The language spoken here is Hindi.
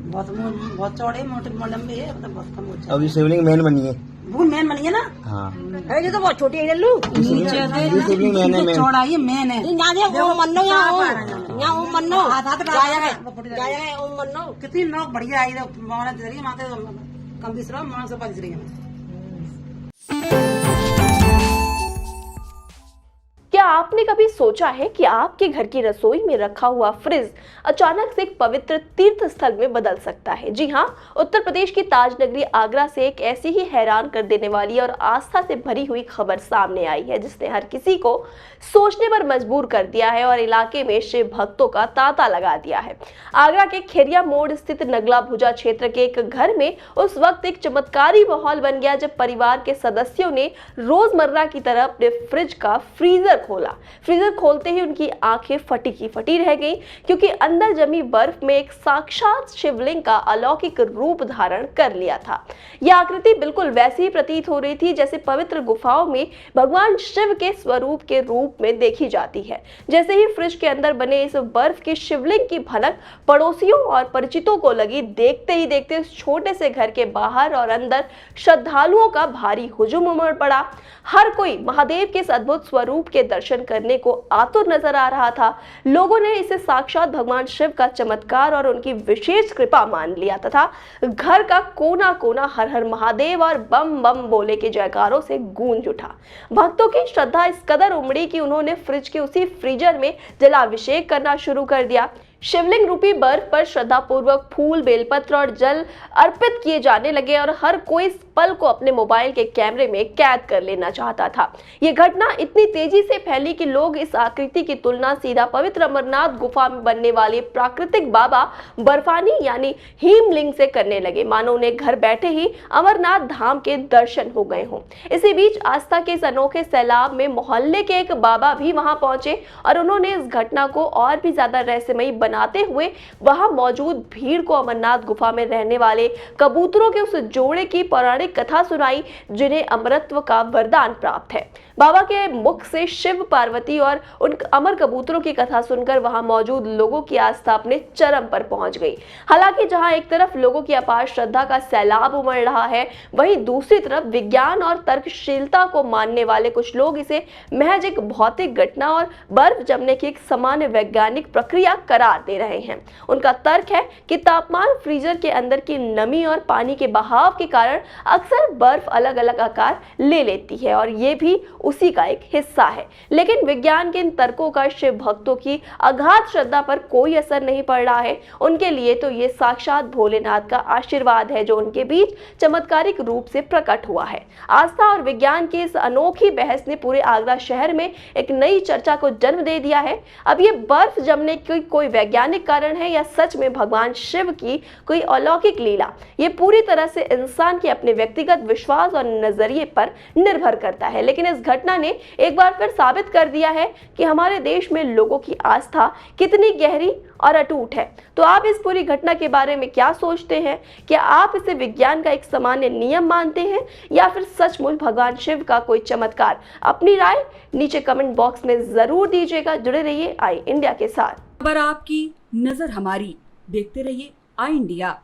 बहुत चौड़े मोटे लंबे है, मतलब बहुत कम ऊंचे। अब ये शिवलिंग मेन बनी है। भूल मैन बनी है ना। हाँ, ये तो बहुत छोटी है लल्लू। ये शिवलिंग मेन है। चौड़ाई मैन है। ओम मन्नो यहाँ ओम मन्नो जाया ओम मन्नो। कितनी नोक बढ़िया आई माते कम दिस रहा मांग से दिस रही है। क्या आपने कभी सोचा है कि आपके घर की रसोई में रखा हुआ फ्रिज अचानक से एक पवित्र तीर्थ स्थल में बदल सकता है? जी हाँ, उत्तर प्रदेश की ताज नगरी आगरा से एक ऐसी ही हैरान कर देने वाली और आस्था से भरी हुई खबर सामने आई है जिसने हर किसी को सोचने पर मजबूर कर दिया है और इलाके में शिव भक्तों का तांता लगा दिया है। आगरा के खेरिया मोड़ स्थित नगला भुजा क्षेत्र के एक घर में उस वक्त एक चमत्कारी माहौल बन गया जब परिवार के सदस्यों ने रोजमर्रा की तरह अपने फ्रिज का फ्रीजर खोला। फ्रीजर खोलते ही उनकी आंखें फटी की फटी रह गईं, क्योंकि अंदर जमी बर्फ में एक साक्षात शिवलिंग का अलौकिक रूप धारण कर लिया था। यह आकृति बिल्कुल वैसी ही प्रतीत हो रही थी जैसे पवित्र गुफाओं में भगवान शिव के स्वरूप के रूप में देखी जाती है। जैसे ही फ्रिज के अंदर बने इस बर्फ की शिवलिंग की भनक पड़ोसियों और परिचितों को लगी, देखते ही देखते उस छोटे से घर के बाहर और अंदर श्रद्धालुओं का भारी हुजूम उमड़ पड़ा। हर कोई महादेव के इस अद्भुत स्वरूप के दर्शन करने को आतुर नजर आ रहा था। लोगों ने इसे साक्षात भगवान शिव का चमत्कार और उनकी विशेष कृपा मान लिया तथा घर का कोना कोना हर हर महादेव और बम बम बोले के जयकारों से गूंज उठा। भक्तों की श्रद्धा इस कदर उमड़ी कि उन्होंने फ्रिज के उसी फ्रीजर में जलाभिषेक करना शुरू कर दिया। शिवलिंग रूपी बर्फ पर श्रद्धा पूर्वक फूल, बेलपत्र और जल अर्पित किए जाने लगे और हर कोई इस पल को अपने मोबाइल के कैमरे में कैद कर लेना चाहता था। यह घटना इतनी तेजी से फैली कि लोग इस आकृति की तुलना सीधा पवित्र अमरनाथ गुफा में बनने वाले प्राकृतिक बाबा बर्फानी यानी हिमलिंग से करने लगे, मानो उन्हें घर बैठे ही अमरनाथ धाम के दर्शन हो गए हों। इसी बीच आस्था के इस अनोखे सैलाब में मोहल्ले के एक बाबा भी वहां पहुंचे और उन्होंने इस घटना को और भी ज्यादा रहस्यमयी बनाते हुए वहां मौजूद भीड़ को अमरनाथ गुफा में रहने वाले कबूतरों के उस जोड़े की पौराणिक कथा सुनाई जिन्हें अमरत्व का वरदान प्राप्त है। बाबा के मुख से शिव, पार्वती और उन अमर कबूतरों की कथा सुनकर वहां मौजूद लोगों की आस्था अपने चरम पर पहुंच गई। हालांकि जहां एक तरफ लोगों की अपार श्रद्धा का सैलाब उमड़ रहा है, वहीं दूसरी तरफ विज्ञान और तर्कशीलता को मानने वाले कुछ लोग इसे महज एक भौतिक घटना और बर्फ जमने की एक सामान्य वैज्ञानिक प्रक्रिया करार दे रहे हैं। उनका तर्क है कि तापमान, फ्रीजर के अंदर की नमी और पानी के बहाव के कारण अक्सर बर्फ अलग अलग आकार ले लेती है और ये भी उसी का एक हिस्सा है। लेकिन विज्ञान के इन तर्कों का शिव भक्तों की अगाध श्रद्धा पर कोई असर नहीं पड़ रहा है। उनके लिए तो ये साक्षात भोलेनाथ का आशीर्वाद है जो उनके बीच चमत्कारिक रूप से प्रकट हुआ है। आस्था और विज्ञान की इस अनोखी बहस ने पूरे आगरा शहर में एक नई चर्चा को जन्म दे दिया है। अब ये बर्फ जमने की कोई वैज्ञानिक कारण है या सच में भगवान शिव की कोई अलौकिक लीला, ये पूरी तरह से इंसान के अपने व्यक्तिगत विश्वास और नजरिए पर निर्भर करता है। लेकिन इस घटना ने एक बार फिर साबित कर दिया है कि हमारे देश में लोगों की आस्था कितनी गहरी और अटूट है। तो आप इस पूरी घटना के बारे में क्या सोचते हैं? क्या आप इसे विज्ञान का एक सामान्य नियम मानते हैं या फिर सचमुच भगवान शिव का कोई चमत्कार? अपनी राय नीचे कमेंट बॉक्स में जरूर दीजिएगा। जुड़े रहिए आई इंडिया के साथ। खबर आपकी, नजर हमारी, देखते रहिए आई इंडिया।